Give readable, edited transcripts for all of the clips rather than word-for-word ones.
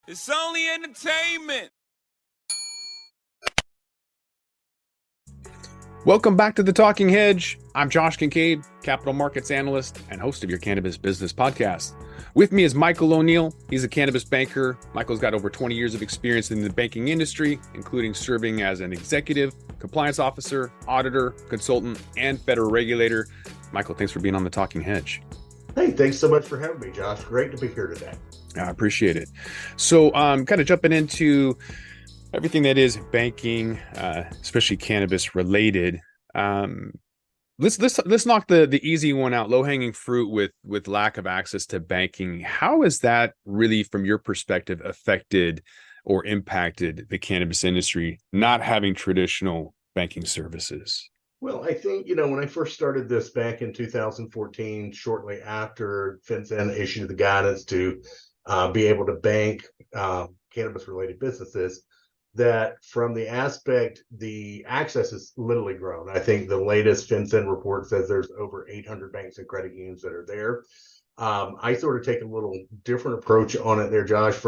It's only entertainment. Welcome back to The Talking Hedge. I'm Josh Kincaid, capital markets analyst and host of your Cannabis Business Podcast. With me is Michael O'Neill. He's a cannabis banker. Michael's got over 20 years of experience in the banking industry, including serving as an executive, compliance officer, auditor, consultant, and federal regulator. Michael, thanks for being on The Talking Hedge. Hey, thanks so much for having me, Josh. Great to be here today. I appreciate it. So kind of jumping into everything that is banking, especially cannabis related. Let's knock the easy one out, low hanging fruit with lack of access to banking. How has that really, from your perspective, affected or impacted the cannabis industry, not having traditional banking services? Well, I think, when I first started this back in 2014, shortly after FinCEN issued the guidance to be able to bank cannabis-related businesses, that from the aspect, the access has literally grown. I think the latest FinCEN report says there's over 800 banks and credit unions that are there. I sort of take a little different approach on it there, Josh,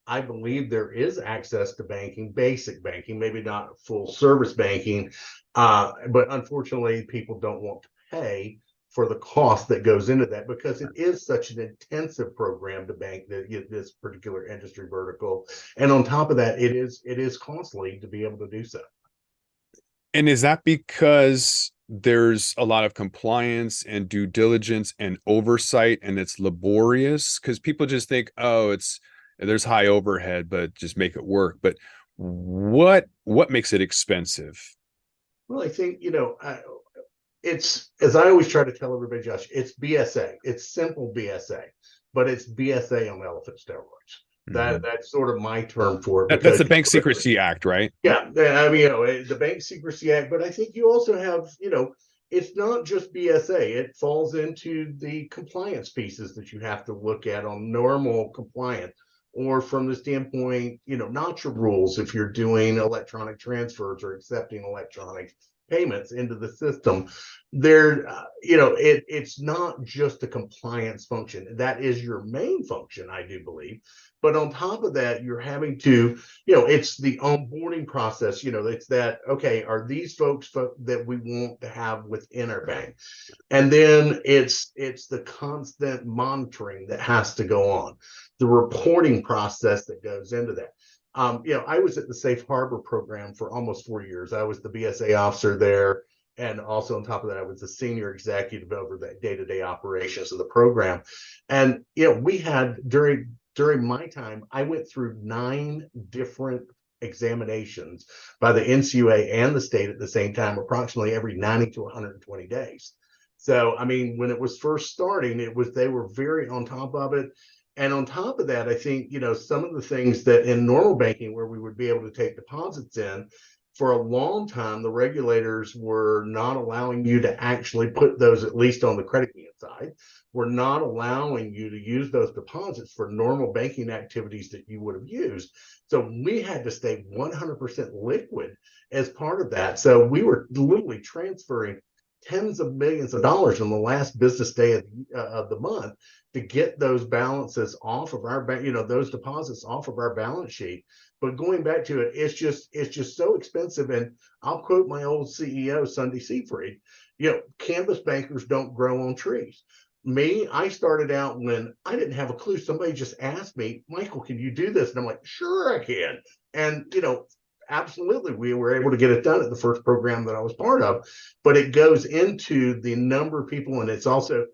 I believe there is access to banking, basic banking, maybe not full service banking, but unfortunately, people don't want to pay for the cost that goes into that because it is such an intensive program to bank this particular industry vertical. And on top of that, it is costly to be able to do so. And is that because there's a lot of compliance and due diligence and oversight and it's laborious? Because people just think, oh, there's high overhead, but just make it work. But what makes it expensive? Well, I think, it's, as I always try to tell everybody, Josh, it's BSA. It's simple BSA, but it's BSA on elephant steroids. That's sort of my term for it. That's the Bank Secrecy Act, right? Yeah. I mean, the Bank Secrecy Act, but I think you also have, it's not just BSA. It falls into the compliance pieces that you have to look at on normal compliance. Or from the standpoint, not your rules if you're doing electronic transfers or accepting electronic payments into the system. It's not just a compliance function. That is your main function, I do believe. But on top of that, you're having to, it's the onboarding process. It's that, okay, are these folks that we want to have within our bank? And then it's the constant monitoring that has to go on, the reporting process that goes into that. I was at the Safe Harbor program for almost 4 years. I was the BSA officer there. And also on top of that, I was the senior executive over the day-to-day operations of the program. And, we had during my time, I went through 9 different examinations by the NCUA and the state at the same time, approximately every 90 to 120 days. So, I mean, when it was first starting, they were very on top of it. And on top of that, I think, some of the things that in normal banking where we would be able to take deposits in, for a long time, the regulators were not allowing you to actually put those, at least on the credit union side, were not allowing you to use those deposits for normal banking activities that you would have used. So we had to stay 100% liquid as part of that. So we were literally transferring tens of millions of dollars on the last business day of the month to get those balances off of our bank, those deposits off of our balance sheet. But going back to it, it's just so expensive. And I'll quote my old CEO, Sunday Seafried, cannabis bankers don't grow on trees. Me, I started out when I didn't have a clue. Somebody just asked me, Michael, can you do this? And I'm like, sure I can. And, absolutely, we were able to get it done at the first program that I was part of. But it goes into the number of people, and it's also,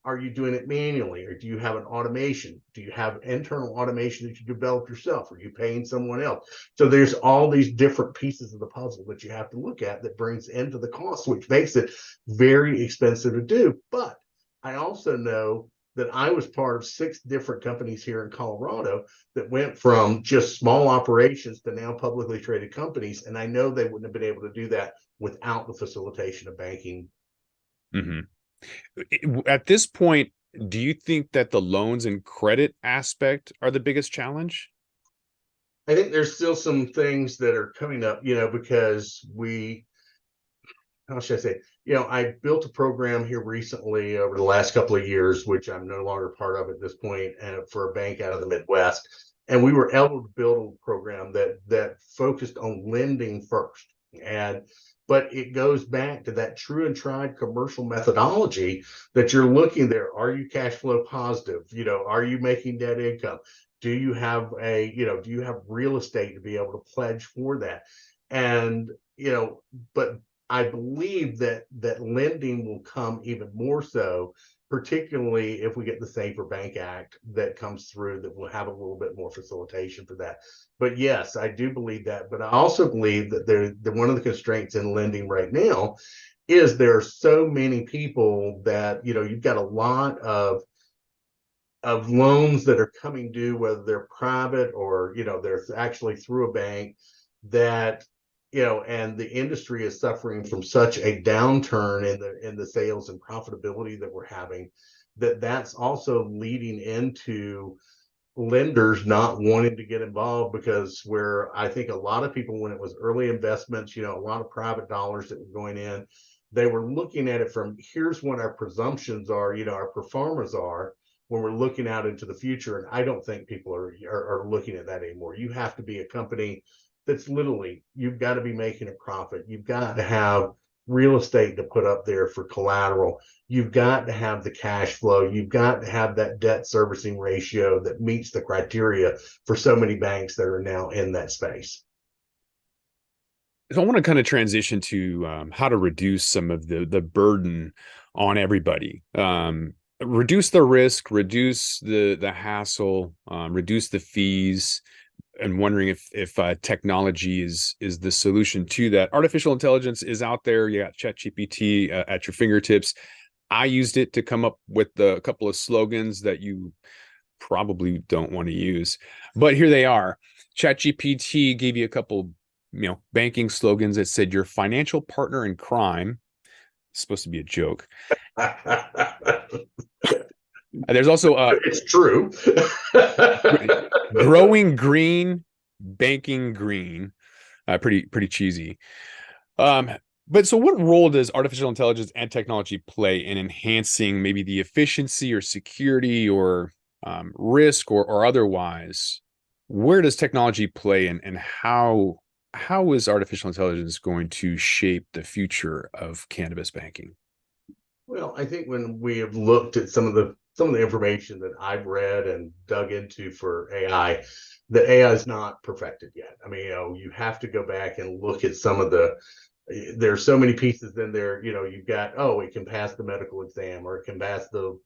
are you doing it manually, or do you have an automation? Do you have internal automation that you develop yourself? Are you paying someone else? So there's all these different pieces of the puzzle that you have to look at that brings into the cost, which makes it very expensive to do. But I also know that I was part of 6 different companies here in Colorado that went from just small operations to now publicly traded companies. And I know they wouldn't have been able to do that without the facilitation of banking. Mm-hmm. At this point, do you think that the loans and credit aspect are the biggest challenge? I think there's still some things that are coming up, because how should I say, I built a program here recently over the last couple of years, which I'm no longer part of at this point, for a bank out of the Midwest. and we were able to build a program that focused on lending first. And but it goes back to that true and tried commercial methodology that you're looking there. Are you cash flow positive? Are you making net income? Do you have do you have real estate to be able to pledge for that? And, but I believe that lending will come even more so, particularly if we get the Safer Bank Act that comes through, that will have a little bit more facilitation for that. But yes, I do believe that. But I also believe that one of the constraints in lending right now is there are so many people that, you've got a lot of loans that are coming due, whether they're private or, they're actually through a bank, that, and the industry is suffering from such a downturn in the sales and profitability that we're having, that's also leading into lenders not wanting to get involved, because where I think a lot of people, when it was early investments, a lot of private dollars that were going in, they were looking at it from, here's what our presumptions are, our performers are, when we're looking out into the future. And I don't think people are looking at that anymore. You have to be a company that's literally, you've got to be making a profit. You've got to have real estate to put up there for collateral. You've got to have the cash flow. You've got to have that debt servicing ratio that meets the criteria for so many banks that are now in that space. So I want to kind of transition to how to reduce some of the burden on everybody. Reduce the risk, reduce the hassle, reduce the fees, and wondering if technology is the solution to that. Artificial intelligence is out there. You got ChatGPT at your fingertips. I used it to come up with a couple of slogans that you probably don't want to use, but here they are. ChatGPT gave you a couple, banking slogans that said your financial partner in crime. It's supposed to be a joke. There's also it's true. growing green, banking green. Pretty cheesy. But so what role does artificial intelligence and technology play in enhancing maybe the efficiency or security or risk or otherwise? Where does technology play, and how is artificial intelligence going to shape the future of cannabis banking? Well, I think when we have looked at some of the information that I've read and dug into for AI, the AI is not perfected yet. I mean, you have to go back and look at some of there's so many pieces in there. You've got, it can pass the medical exam, or it can pass the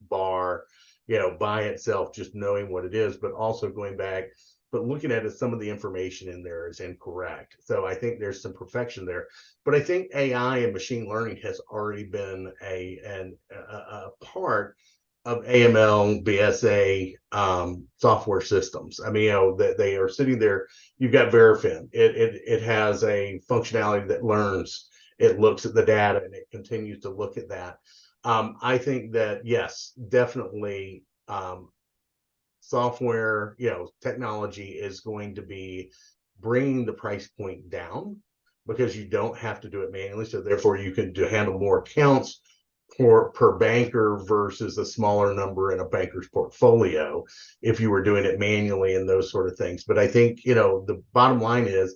bar, by itself, just knowing what it is, but also going back, but looking at it, some of the information in there is incorrect. So I think there's some perfection there. But I think AI and machine learning has already been a part of AML, BSA software systems. I mean, that they are sitting there. You've got Verifin. It has a functionality that learns. It looks at the data and it continues to look at that. I think that, yes, definitely, software, technology is going to be bringing the price point down, because you don't have to do it manually. So therefore you can handle more accounts per banker versus a smaller number in a banker's portfolio if you were doing it manually and those sort of things. But I think, the bottom line is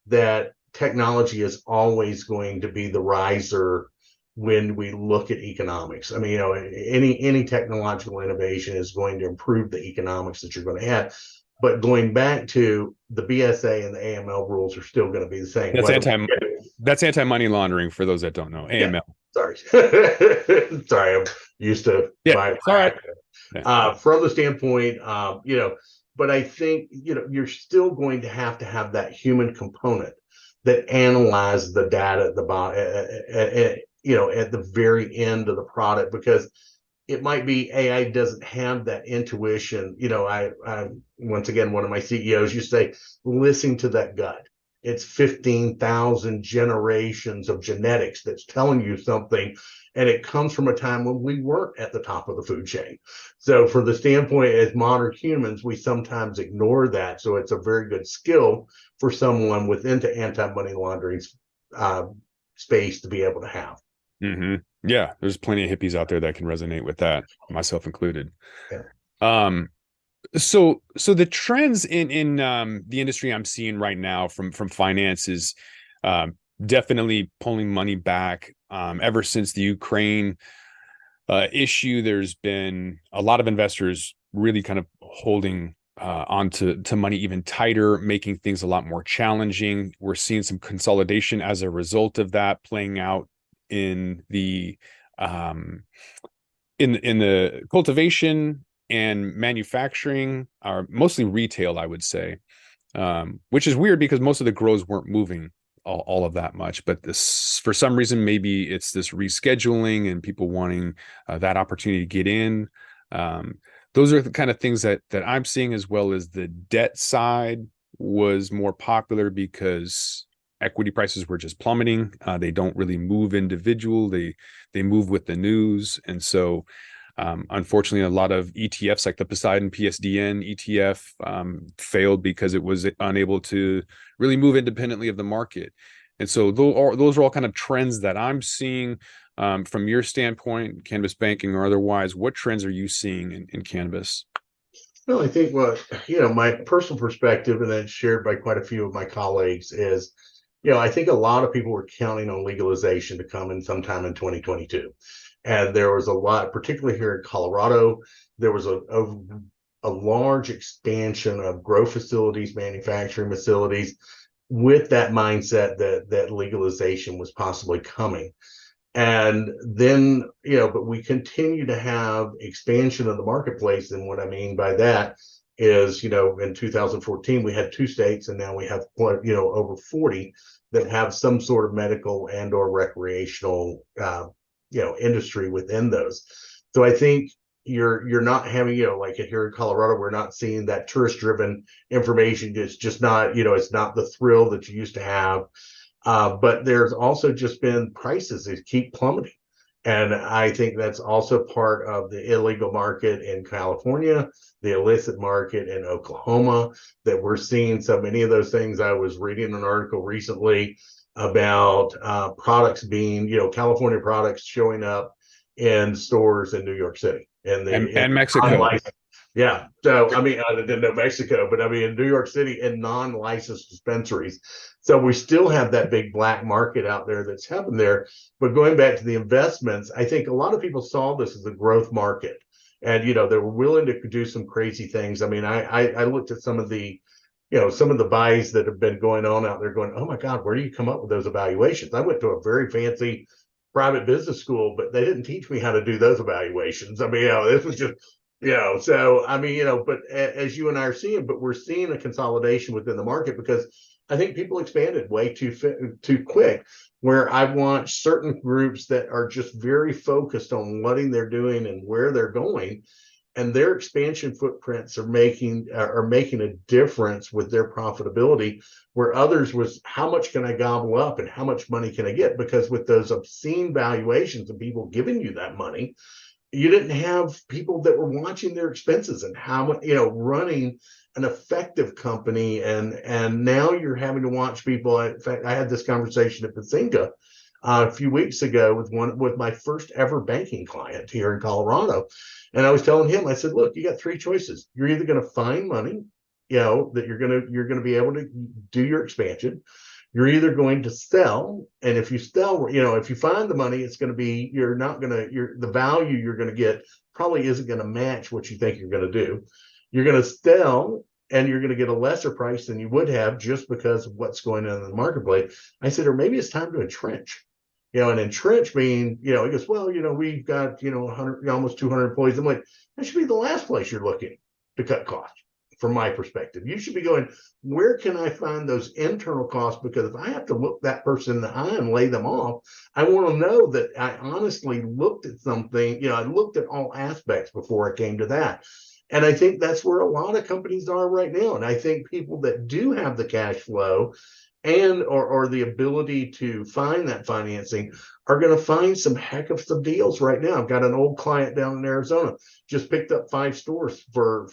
that technology is always going to be the riser when we look at economics. I mean, any technological innovation is going to improve the economics that you're going to have. But going back to the BSA and the AML rules are still going to be the same. That's anti-money laundering for those that don't know. AML. Yeah, sorry. Sorry, I'm used to sorry. From the standpoint, but I think, you're still going to have that human component that analyze the data at the bottom, at the very end of the product, because it might be AI doesn't have that intuition. I once again, one of my CEOs used to say, listen to that gut. It's 15,000 generations of genetics that's telling you something. And it comes from a time when we weren't at the top of the food chain. So for the standpoint, as modern humans, we sometimes ignore that. So it's a very good skill for someone within the anti-money laundering space to be able to have. Mm-hmm. Yeah, there's plenty of hippies out there that can resonate with that, myself included. Yeah. So the trends in the industry I'm seeing right now from finance is definitely pulling money back. Ever since the Ukraine issue, there's been a lot of investors really kind of holding onto money even tighter, making things a lot more challenging. We're seeing some consolidation as a result of that playing out in the um, in the cultivation and manufacturing, are mostly retail, I would say, which is weird because most of the grows weren't moving all of that much. But this, for some reason, maybe it's this rescheduling and people wanting that opportunity to get in. Um, those are the kind of things that I'm seeing, as well as the debt side was more popular because equity prices were just plummeting. They don't really move individual. They move with the news, and so unfortunately, a lot of ETFs like the Poseidon PSDN ETF failed because it was unable to really move independently of the market. And so those are all kind of trends that I'm seeing from your standpoint, cannabis banking or otherwise. What trends are you seeing in cannabis? Well, I think my personal perspective, and then shared by quite a few of my colleagues, is, I think a lot of people were counting on legalization to come in sometime in 2022. And there was a lot, particularly here in Colorado, there was a large expansion of grow facilities, manufacturing facilities, with that mindset that legalization was possibly coming. And then, but we continue to have expansion of the marketplace. And what I mean by that is, in 2014, we had 2 states, and now we have, over 40 that have some sort of medical and or recreational, industry within those. So I think you're not having, like here in Colorado, we're not seeing that tourist driven information. It's just not, it's not the thrill that you used to have. But there's also just been prices that keep plummeting. And I think that's also part of the illegal market in California, the illicit market in Oklahoma, that we're seeing so many of those things. I was reading an article recently about products being, California products showing up in stores in New York City and And Mexico. unlicensed. Yeah. So, I mean, I didn't know Mexico, but I mean, in New York City in non-licensed dispensaries. So we still have that big black market out there that's happened there. But going back to the investments, I think a lot of people saw this as a growth market. And, they were willing to do some crazy things. I mean, I looked at some of the, some of the buys that have been going on out there going, oh my God, where do you come up with those evaluations? I went to a very fancy private business school, but they didn't teach me how to do those evaluations. I mean, this was just, so I mean, but as you and I are seeing, but we're seeing a consolidation within the market because I think people expanded way too quick. Where I want certain groups that are just very focused on what they're doing and where they're going, and their expansion footprints are making a difference with their profitability, where others was how much can I gobble up and how much money can I get, because with those obscene valuations and people giving you that money, you didn't have people that were watching their expenses and how much, running an effective company. And now you're having to watch people. In fact, I had this conversation at Bazinga a few weeks ago with my first ever banking client here in Colorado. And I was telling him, I said, look, you got three choices. You're either going to find money, that you're going to be able to do your expansion. You're either going to sell, and if you sell, if you find the money, it's going to be, the value you're going to get probably isn't going to match what you think you're going to do. You're going to sell, and you're going to get a lesser price than you would have just because of what's going on in the marketplace. I said, or maybe it's time to entrench. And entrench mean, he goes, well, we've got, 100, almost 200 employees. I'm like, that should be the last place you're looking to cut costs. From my perspective, you should be going, where can I find those internal costs? Because if I have to look that person in the eye and lay them off, I want to know that I honestly looked at something, I looked at all aspects before I came to that. And I think that's where a lot of companies are right now. And I think people that do have the cash flow and or the ability to find that financing are going to find some heck of some deals right now. I've got an old client down in Arizona, just picked up 5 stores for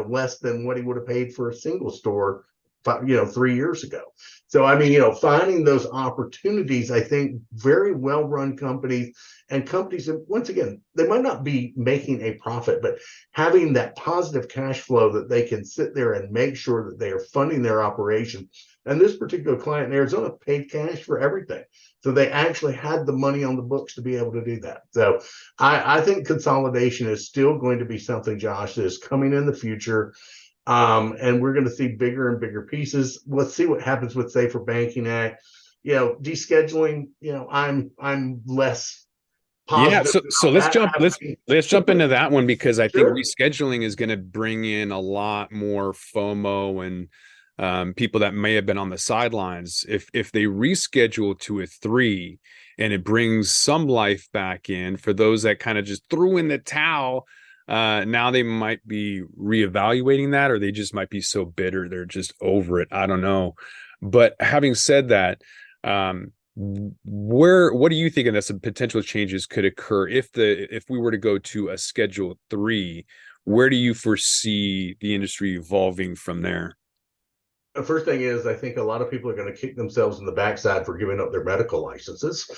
less than what he would have paid for a single store 3 years ago. So, I mean, finding those opportunities, I think very well-run companies and companies, and once again, they might not be making a profit, but having that positive cash flow that they can sit there and make sure that they are funding their operation. And this particular client in Arizona paid cash for everything. So they actually had the money on the books to be able to do that. So I think consolidation is still going to be something, Josh, that is coming in the future. And we're going to see bigger and bigger pieces. Let's see what happens with Safer Banking Act. Descheduling. I'm less Yeah, positive so about that let's jump into that one, because I think Sure. rescheduling is going to bring in a lot more FOMO and people that may have been on the sidelines. If they reschedule to a 3 and it brings some life back in for those that kind of just threw in the towel, now they might be reevaluating that, or they just might be so bitter they're just over it. I don't know. But having said that, what are you thinking that some potential changes could occur if we were to go to a Schedule 3? Where do you foresee the industry evolving from there? The first thing is, I think a lot of people are going to kick themselves in the backside for giving up their medical licenses.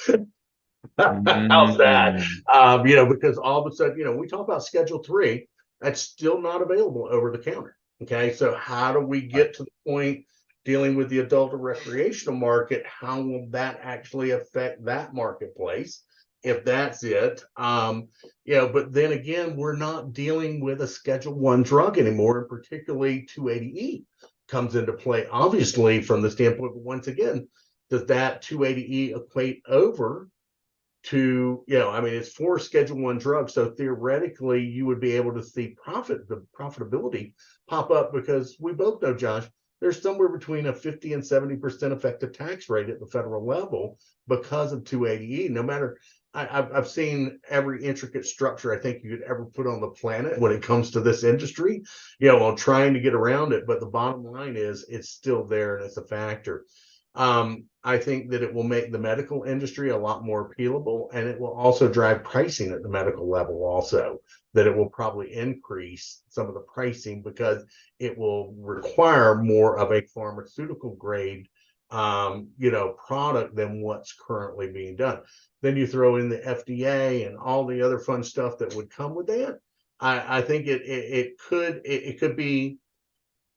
How's that? Mm, Because all of a sudden, we talk about Schedule 3, that's still not available over the counter. Okay, so how do we get to the point dealing with the adult or recreational market? How will that actually affect that marketplace? If that's it, but then again, we're not dealing with a Schedule 1 drug anymore, and particularly 280E comes into play, obviously, from the standpoint, but once again, does that 280E equate over to, I mean, it's for Schedule 1 drugs. So theoretically, you would be able to see the profitability pop up, because we both know, Josh, there's somewhere between a 50 and 70% effective tax rate at the federal level because of 280E. No matter, I've seen every intricate structure I think you could ever put on the planet when it comes to this industry, on trying to get around it. But the bottom line is it's still there and it's a factor. I think that it will make the medical industry a lot more appealable, and it will also drive pricing at the medical level also, that it will probably increase some of the pricing because it will require more of a pharmaceutical grade, product than what's currently being done. Then you throw in the FDA and all the other fun stuff that would come with that. I think it could be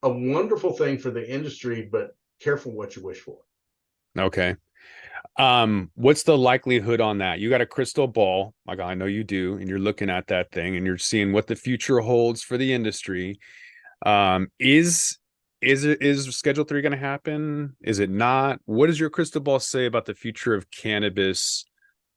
a wonderful thing for the industry, but careful what you wish for. okay. What's the likelihood on that? You got a crystal ball, like I know you do, and you're looking at that thing and you're seeing what the future holds for the industry. Is Schedule 3 going to happen? Is it not? What does your crystal ball say about the future of cannabis,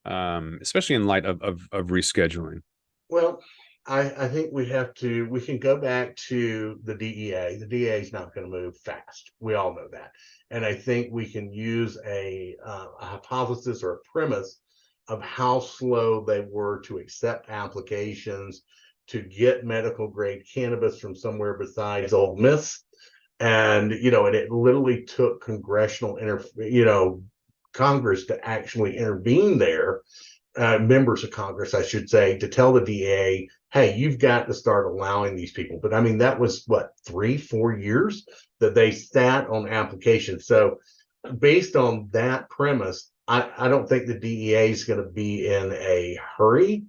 especially in light of rescheduling? Well, I think we can go back to the DEA. The DEA is not going to move fast. We all know that. And I think we can use a hypothesis or a premise of how slow they were to accept applications to get medical grade cannabis from somewhere besides Ole Miss. And, and it literally took Congress to actually intervene there, members of Congress, I should say, to tell the DA, hey, you've got to start allowing these people. But I mean, that was what, 3-4 years that they sat on applications. So based on that premise, I don't think the DEA is going to be in a hurry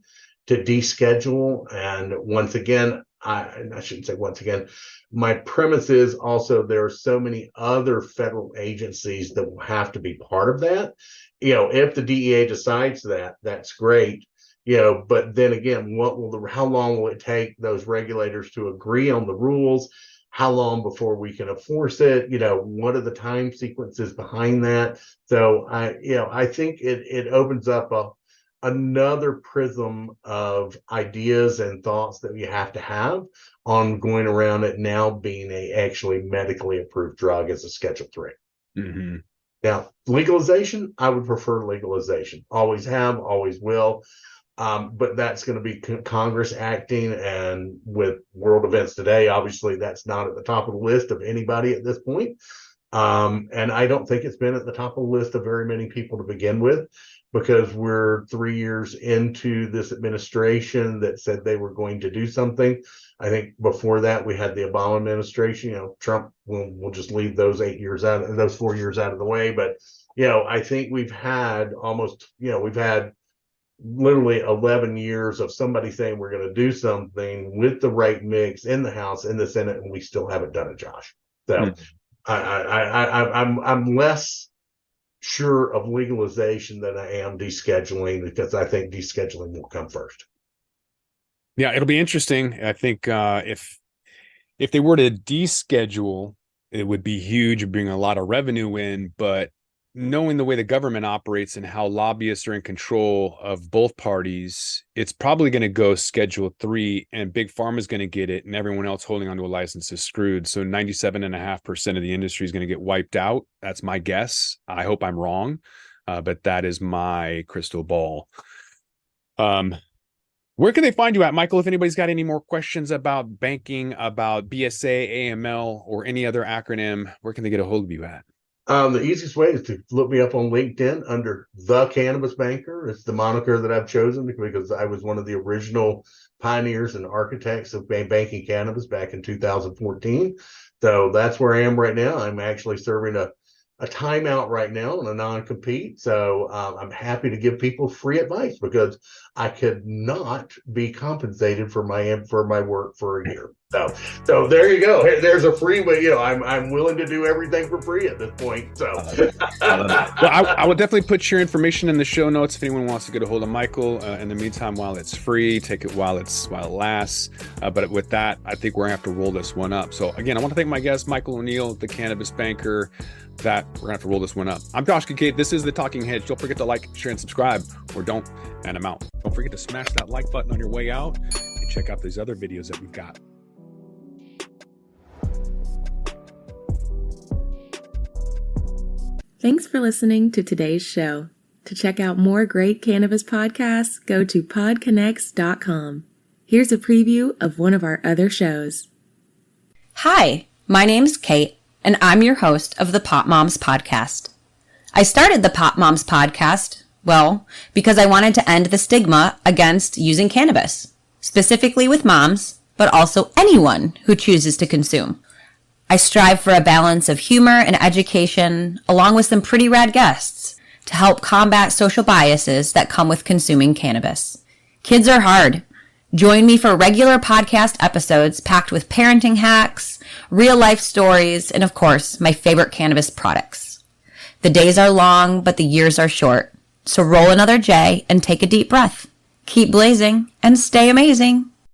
to deschedule. And once again, I shouldn't say once again, my premise is also there are so many other federal agencies that will have to be part of that. If the DEA decides that, that's great. But then again, how long will it take those regulators to agree on the rules? How long before we can enforce it? What are the time sequences behind that? So I think it opens up another prism of ideas and thoughts that you have to have on going around it now being a actually medically approved drug as a Schedule 3. Mm-hmm. Now, legalization, I would prefer legalization. Always have, always will. But that's going to be Congress acting, and with world events today, obviously that's not at the top of the list of anybody at this point. And I don't think it's been at the top of the list of very many people to begin with. because we're 3 years into this administration that said they were going to do something. I think before that we had the Obama administration. Trump, we'll just leave those 4 years out of the way. But I think we've had literally 11 years of somebody saying we're going to do something with the right mix in the House, in the Senate, and we still haven't done it, Josh. So I'm less sure of legalization than I am descheduling, because I think descheduling will come first. Yeah, it'll be interesting. I think if they were to deschedule, it would be huge, bring a lot of revenue in. But knowing the way the government operates and how lobbyists are in control of both parties, it's probably going to go Schedule 3, and Big Pharma is going to get it, and everyone else holding onto a license is screwed. So 97.5% of the industry is going to get wiped out. That's my guess. I hope I'm wrong, but that is my crystal ball. Where can they find you at, Michael, if anybody's got any more questions about banking, about BSA, AML, or any other acronym? Where can they get a hold of you at? The easiest way is to look me up on LinkedIn under The Cannabis Banker. It's the moniker that I've chosen because I was one of the original pioneers and architects of banking cannabis back in 2014. So that's where I am right now. I'm actually serving a timeout right now on a non-compete. So I'm happy to give people free advice, because I could not be compensated for my work for a year. So there you go. There's a free way. I'm willing to do everything for free at this point. So well, I will definitely put your information in the show notes if anyone wants to get a hold of Michael. In the meantime, while it's free, take it while it lasts. But with that, I think we're gonna have to roll this one up. So again, I want to thank my guest, Michael O'Neill, the Cannabis Banker. That we're gonna have to roll this one up. I'm Josh Kincaid. This is the Talking Hedge. Don't forget to like, share, and subscribe, or don't, and I'm out. Don't forget to smash that like button on your way out and check out these other videos that we've got. Thanks for listening to today's show. To check out more great cannabis podcasts, go to podconnects.com. Here's a preview of one of our other shows. Hi, my name's Kate, and I'm your host of the Pop Moms Podcast. I started the Pop Moms Podcast, because I wanted to end the stigma against using cannabis, specifically with moms, but also anyone who chooses to consume. I strive for a balance of humor and education, along with some pretty rad guests, to help combat social biases that come with consuming cannabis. Kids are hard. Join me for regular podcast episodes packed with parenting hacks, real-life stories, and of course, my favorite cannabis products. The days are long, but the years are short. So roll another J and take a deep breath. Keep blazing and stay amazing.